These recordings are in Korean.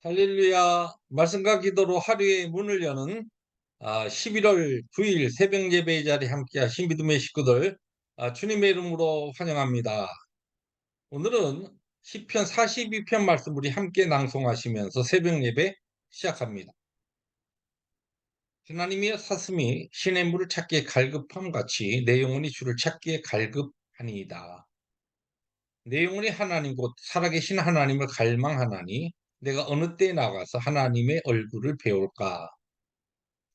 할렐루야. 말씀과 기도로 하루의 문을 여는 11월 9일 새벽 예배의 자리에 함께하신 믿음의 식구들, 주님의 이름으로 환영합니다. 오늘은 시편 42편 말씀 우리 함께 낭송하시면서 새벽 예배 시작합니다. 하나님이여, 사슴이 신의 물을 찾기에 갈급함 같이 내 영혼이 주를 찾기에 갈급하니이다. 내 영혼이 하나님 곧 살아계신 하나님을 갈망하나니 내가 어느 때에 나가서 하나님의 얼굴을 배울까.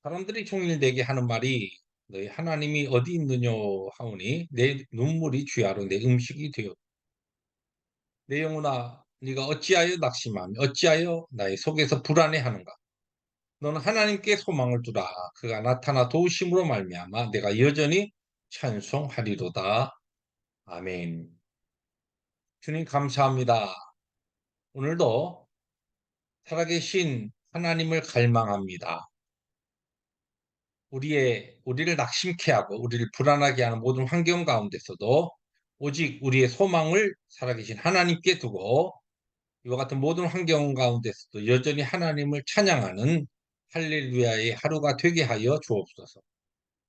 사람들이 종일 내게 하는 말이 너희 하나님이 어디 있느냐 하오니 내 눈물이 주야로 내 음식이 되었. 내 영혼아, 네가 어찌하여 낙심하며 어찌하여 나의 속에서 불안해하는가. 너는 하나님께 소망을 두라. 그가 나타나 도우심으로 말미암아 내가 여전히 찬송하리로다. 아멘. 주님 감사합니다. 오늘도 살아계신 하나님을 갈망합니다. 우리를 낙심케 하고 우리를 불안하게 하는 모든 환경 가운데서도 오직 우리의 소망을 살아계신 하나님께 두고 이와 같은 모든 환경 가운데서도 여전히 하나님을 찬양하는 할렐루야의 하루가 되게 하여 주옵소서.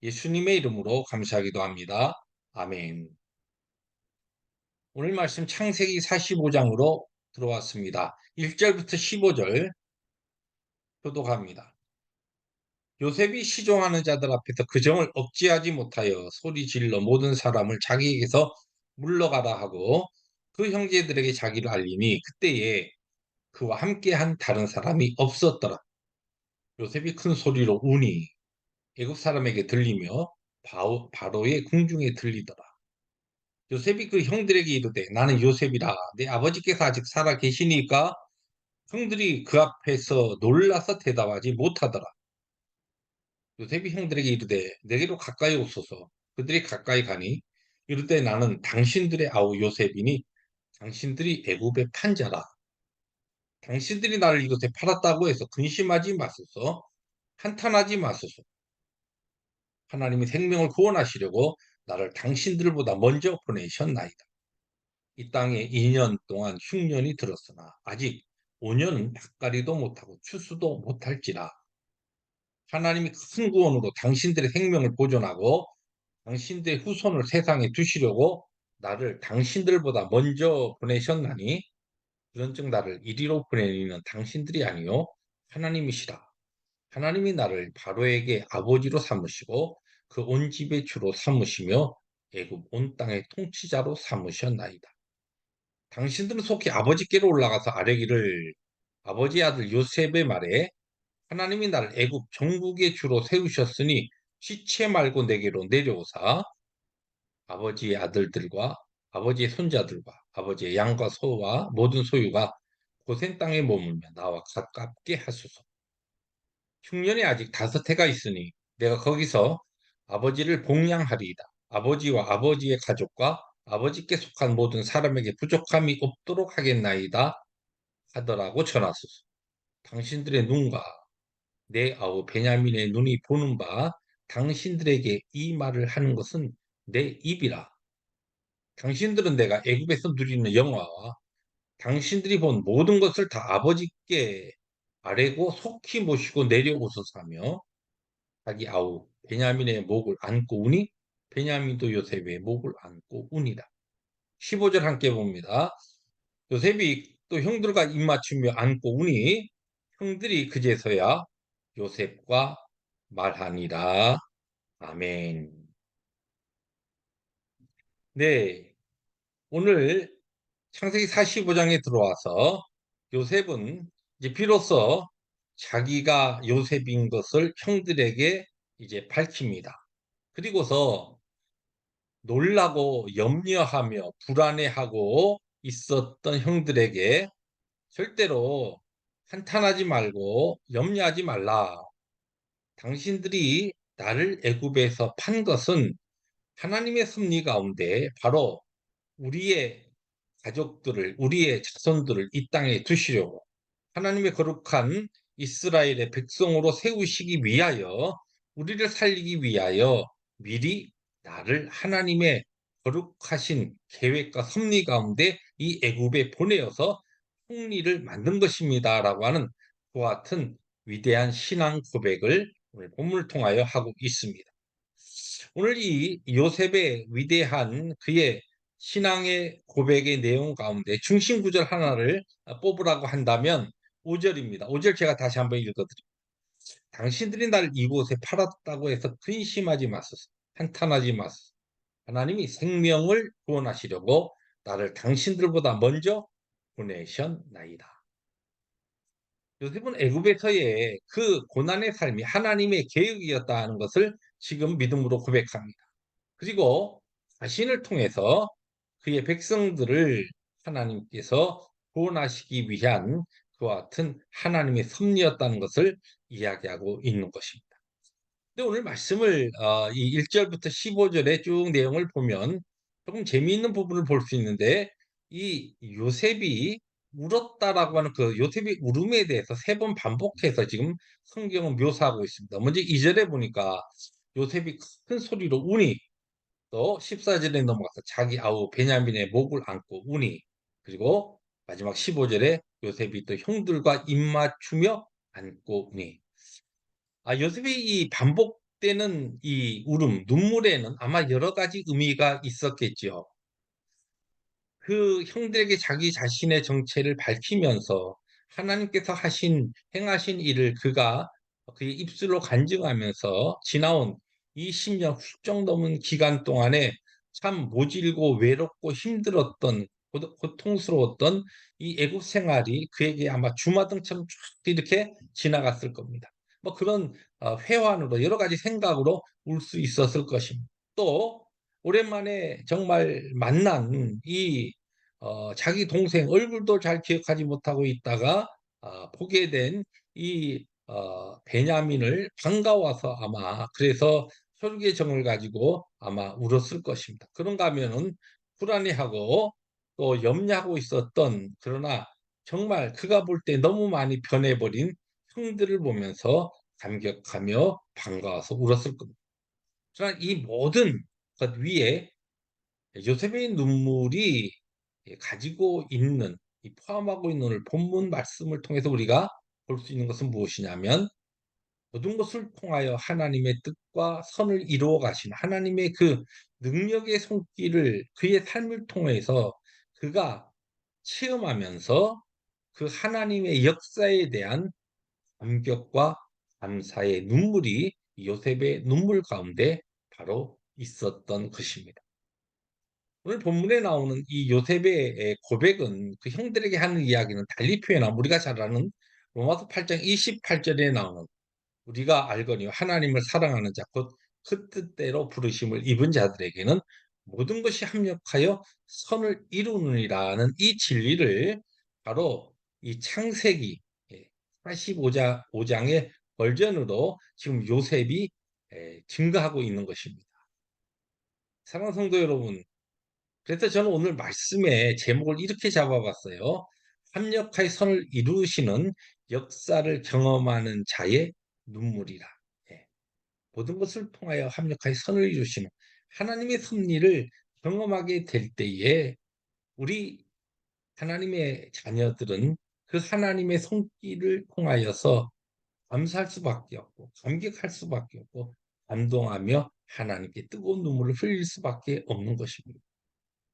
예수님의 이름으로 감사하기도 합니다. 아멘. 오늘 말씀 창세기 45장으로 들어왔습니다. 1절부터 15절 교독합니다. 요셉이 시종하는 자들 앞에서 그 정을 억제하지 못하여 소리질러 모든 사람을 자기에게서 물러가라 하고 그 형제들에게 자기를 알리니 그때에 그와 함께한 다른 사람이 없었더라. 요셉이 큰 소리로 우니 애굽 사람에게 들리며 바로의 궁중에 들리더라. 요셉이 그 형들에게 이르되 나는 요셉이라. 내 아버지께서 아직 살아 계시니까. 형들이 그 앞에서 놀라서 대답하지 못하더라. 요셉이 형들에게 이르되 내게로 가까이 오소서. 그들이 가까이 가니 이르되 나는 당신들의 아우 요셉이니 당신들이 애굽의 판자라. 당신들이 나를 이곳에 팔았다고 해서 근심하지 마소서. 한탄하지 마소서. 하나님이 생명을 구원하시려고 나를 당신들보다 먼저 보내셨나이다. 이 땅에 2년 동안 흉년이 들었으나 아직 5년은 밭가리도 못하고 추수도 못할지라. 하나님이 큰 구원으로 당신들의 생명을 보존하고 당신들의 후손을 세상에 두시려고 나를 당신들보다 먼저 보내셨나니 그런즉 나를 이리로 보내는 당신들이 아니요 하나님이시라. 하나님이 나를 바로에게 아버지로 삼으시고 그 온 집의 주로 삼으시며 애굽 온 땅의 통치자로 삼으셨나이다. 당신들은 속히 아버지께로 올라가서 아뢰기를 아버지 아들 요셉의 말에 하나님이 나를 애굽 전국의 주로 세우셨으니 시체 말고 내게로 내려오사 아버지의 아들들과 아버지의 손자들과 아버지의 양과 소와 모든 소유가 고센 땅에 머물며 나와 가깝게 하소서. 흉년이 아직 5해가 있으니 내가 거기서 아버지를 복양하리이다. 아버지와 아버지의 가족과 아버지께 속한 모든 사람에게 부족함이 없도록 하겠나이다 하더라고 전하소서. 당신들의 눈과 내 아우 베냐민의 눈이 보는 바 당신들에게 이 말을 하는 것은 내 입이라. 당신들은 내가 애굽에서 누리는 영화와 당신들이 본 모든 것을 다 아버지께 아뢰고 속히 모시고 내려오소서 하며 자기 아우 베냐민의 목을 안고 우니 베냐민도 요셉의 목을 안고 우니라. 15절 함께 봅니다. 요셉이 또 형들과 입맞추며 안고 우니 형들이 그제서야 요셉과 말하니라. 아멘. 네, 오늘 창세기 45장에 들어와서 요셉은 이제 비로소 자기가 요셉인 것을 형들에게 이제 밝힙니다. 그리고서 놀라고 염려하며 불안해하고 있었던 형들에게 절대로 한탄하지 말고 염려하지 말라. 당신들이 나를 애굽에서 판 것은 하나님의 섭리 가운데 바로 우리의 가족들을, 우리의 자손들을 이 땅에 두시려고 하나님의 거룩한 이스라엘의 백성으로 세우시기 위하여 우리를 살리기 위하여 미리 나를 하나님의 거룩하신 계획과 섭리 가운데 이 애굽에 보내어서 승리를 만든 것입니다라고 하는 그와 같은 위대한 신앙 고백을 오늘 본문을 통하여 하고 있습니다. 오늘 이 요셉의 위대한 그의 신앙의 고백의 내용 가운데 중심 구절 하나를 뽑으라고 한다면 5 절입니다. 5절 제가 다시 한번 읽어 드립니다. 당신들이 나를 이곳에 팔았다고 해서 근심하지 마소서. 한탄하지 마소서. 하나님이 생명을 구원하시려고 나를 당신들보다 먼저 보내셨나이다. 요셉은 애굽에서의 그 고난의 삶이 하나님의 계획이었다는 것을 지금 믿음으로 고백합니다. 그리고 자신을 통해서 그의 백성들을 하나님께서 구원하시기 위한 그와 같은 하나님의 섭리였다는 것을 이야기하고 있는 것입니다. 근데 오늘 말씀을 이 1 절부터 15 절의 쭉 내용을 보면 조금 재미있는 부분을 볼 수 있는데 이 요셉이 울었다라고 하는 그 요셉의 울음에 대해서 3번 반복해서 지금 성경은 묘사하고 있습니다. 먼저 2 절에 보니까 요셉이 큰 소리로 우니, 또 14 절에 넘어가서 자기 아우 베냐민의 목을 안고 우니, 그리고 마지막 15 절에 요셉이 또 형들과 입맞추며 안고 우니. 요셉의 이 반복되는 이 울음, 눈물에는 아마 여러 가지 의미가 있었겠지요. 그 형들에게 자기 자신의 정체를 밝히면서 하나님께서 행하신 일을 그가 그의 입술로 간증하면서 지나온 이 10년 훌쩍 넘은 기간 동안에 참 모질고 외롭고 힘들었던 고통스러웠던 이 애굽 생활이 그에게 아마 주마등처럼 쫙 이렇게 지나갔을 겁니다. 뭐 그런 회환으로 여러 가지 생각으로 울 수 있었을 것입니다. 또 오랜만에 정말 만난 이 자기 동생 얼굴도 잘 기억하지 못하고 있다가 보게 된 이 베냐민을 반가워서 아마 그래서 혈육의 정을 가지고 아마 울었을 것입니다. 그런가 하면은 불안해하고 또 염려하고 있었던, 그러나 정말 그가 볼 때 너무 많이 변해 버린 형들을 보면서 감격하며 반가워서 울었을 겁니다. 그러나 이 모든 것 위에 요셉의 눈물이 가지고 있는, 이 포함하고 있는 오늘 본문 말씀을 통해서 우리가 볼 수 있는 것은 무엇이냐면, 모든 것을 통하여 하나님의 뜻과 선을 이루어 가신 하나님의 그 능력의 손길을 그의 삶을 통해서 그가 체험하면서 그 하나님의 역사에 대한 감격과 감사의 눈물이 요셉의 눈물 가운데 바로 있었던 것입니다. 오늘 본문에 나오는 이 요셉의 고백은 그 형들에게 하는 이야기는 달리 표현하면 우리가 잘 아는 로마서 8장 28 절에 나오는, 우리가 알거니와 하나님을 사랑하는 자 곧 그 뜻대로 부르심을 입은 자들에게는 모든 것이 합력하여 선을 이루느니라는 이 진리를 바로 이 창세기 45 장의 버전으로 지금 요셉이 증거하고 있는 것입니다. 사랑하는 성도 여러분, 그래서 저는 오늘 말씀의 제목을 이렇게 잡아봤어요. 합력하여 선을 이루시는 역사를 경험하는 자의 눈물이라. 예. 모든 것을 통하여 합력하여 선을 이루시는 하나님의 섭리를 경험하게 될 때에 우리 하나님의 자녀들은 그 하나님의 손길을 통하여서 감사할 수밖에 없고 감격할 수밖에 없고 감동하며 하나님께 뜨거운 눈물을 흘릴 수밖에 없는 것입니다.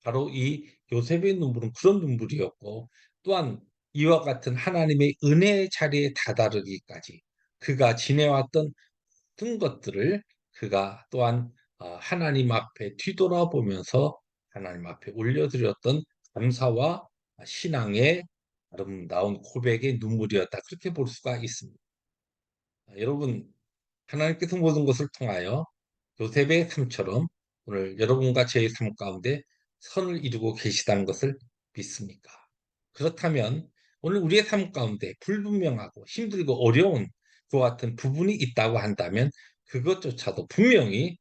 바로 이 요셉의 눈물은 그런 눈물이었고, 또한 이와 같은 하나님의 은혜의 자리에 다다르기까지 그가 지내왔던 모든 것들을 그가 또한 하나님 앞에 뒤돌아보면서 하나님 앞에 올려드렸던 감사와 신앙의 아름다운 고백의 눈물이었다, 그렇게 볼 수가 있습니다. 여러분, 하나님께서 모든 것을 통하여 요셉의 삶처럼 오늘 여러분과 제 삶 가운데 선을 이루고 계시다는 것을 믿습니까? 그렇다면 오늘 우리의 삶 가운데 불분명하고 힘들고 어려운 그와 같은 부분이 있다고 한다면 그것조차도 분명히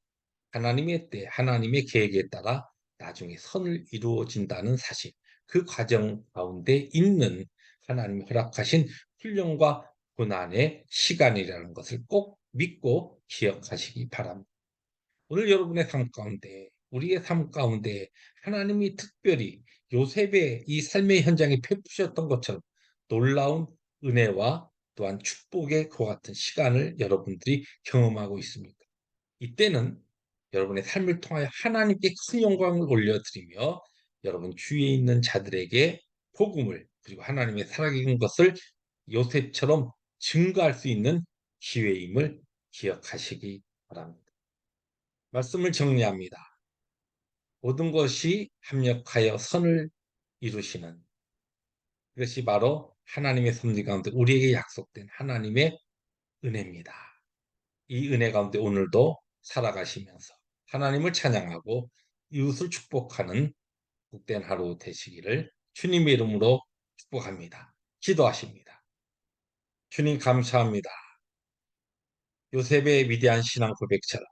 하나님의 때, 하나님의 계획에 따라 나중에 선을 이루어진다는 사실, 그 과정 가운데 있는 하나님이 허락하신 훈련과 고난의 시간이라는 것을 꼭 믿고 기억하시기 바랍니다. 오늘 여러분의 삶 가운데, 우리의 삶 가운데 하나님이 특별히 요셉의 이 삶의 현장에 베푸셨던 것처럼 놀라운 은혜와 또한 축복의 그와 같은 시간을 여러분들이 경험하고 있습니까? 이때는 여러분의 삶을 통하여 하나님께 큰 영광을 올려드리며 여러분 주위에 있는 자들에게 복음을 그리고 하나님의 살아계신 것을 요셉처럼 증거할 수 있는 기회임을 기억하시기 바랍니다. 말씀을 정리합니다. 모든 것이 합력하여 선을 이루시는 그것이 바로 하나님의 섭리 가운데 우리에게 약속된 하나님의 은혜입니다. 이 은혜 가운데 오늘도 살아가시면서 하나님을 찬양하고 이웃을 축복하는 복된 하루 되시기를 주님의 이름으로 축복합니다. 기도하십니다. 주님 감사합니다. 요셉의 위대한 신앙 고백처럼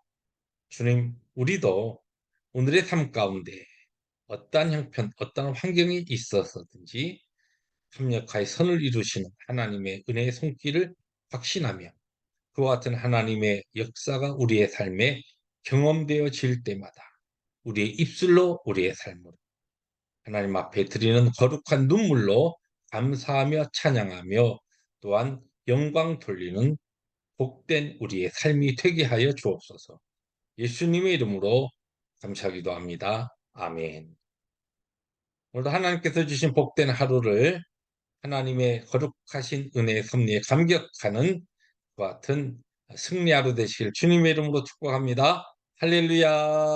주님 우리도 오늘의 삶 가운데 어떠한 형편, 어떠한 환경이 있어서든지 합력하여 선을 이루시는 하나님의 은혜의 손길을 확신하며 그와 같은 하나님의 역사가 우리의 삶에 경험되어질 때마다 우리의 입술로 우리의 삶으로 하나님 앞에 드리는 거룩한 눈물로 감사하며 찬양하며 또한 영광 돌리는 복된 우리의 삶이 되게 하여 주옵소서. 예수님의 이름으로 감사하기도 합니다. 아멘. 오늘도 하나님께서 주신 복된 하루를 하나님의 거룩하신 은혜의 섭리에 감격하는 것 같은 승리하루 되시길 주님의 이름으로 축복합니다. 할렐루야.